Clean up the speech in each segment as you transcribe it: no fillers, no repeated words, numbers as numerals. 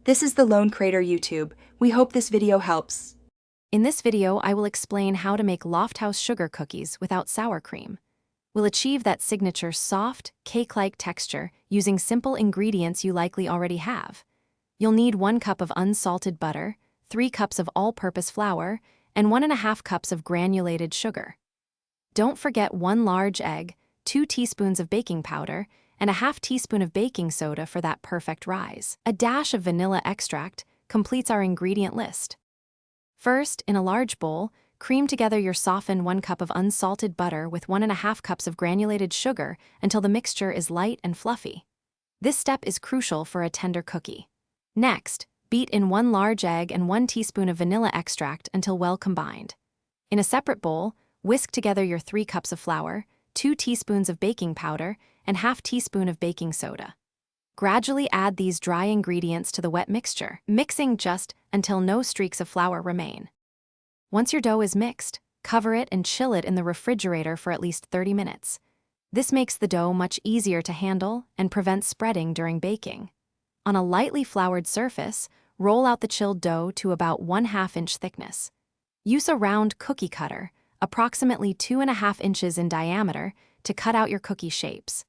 This is the Lone Crater YouTube. We hope this video helps. In this video, I will explain how to make Lofthouse sugar cookies without sour cream. We'll achieve that signature soft, cake-like texture using simple ingredients you likely already have. You'll need 1 cup of unsalted butter, 3 cups of all-purpose flour, and 1½ cups of granulated sugar. Don't forget 1 large egg, 2 teaspoons of baking powder, and ½ teaspoon of baking soda for that perfect rise. A dash of vanilla extract completes our ingredient list. First, in a large bowl, cream together your softened 1 cup of unsalted butter with 1½ cups of granulated sugar until the mixture is light and fluffy. This step is crucial for a tender cookie. Next, beat in 1 large egg and 1 teaspoon of vanilla extract until well combined. In a separate bowl, whisk together your 3 cups of flour, 2 teaspoons of baking powder, and ½ teaspoon of baking soda. Gradually add these dry ingredients to the wet mixture, mixing just until no streaks of flour remain. Once your dough is mixed, cover it and chill it in the refrigerator for at least 30 minutes. This makes the dough much easier to handle and prevents spreading during baking. On a lightly floured surface, roll out the chilled dough to about 1/2 inch thickness. Use a round cookie cutter, approximately 2½ inches in diameter, to cut out your cookie shapes.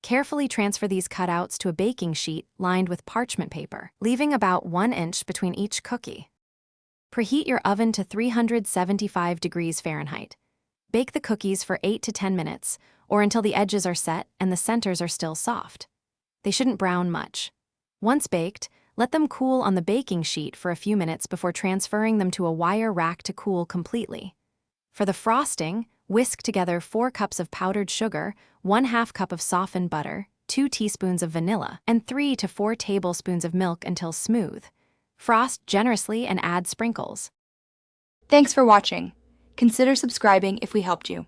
Carefully transfer these cutouts to a baking sheet lined with parchment paper, leaving about 1 inch between each cookie. Preheat your oven to 375 degrees Fahrenheit. Bake the cookies for 8 to 10 minutes, or until the edges are set and the centers are still soft. They shouldn't brown much. Once baked, let them cool on the baking sheet for a few minutes before transferring them to a wire rack to cool completely. For the frosting, whisk together 4 cups of powdered sugar, 1/2 cup of softened butter, 2 teaspoons of vanilla, and 3 to 4 tablespoons of milk until smooth. Frost generously and add sprinkles. Thanks for watching. Consider subscribing if we helped you.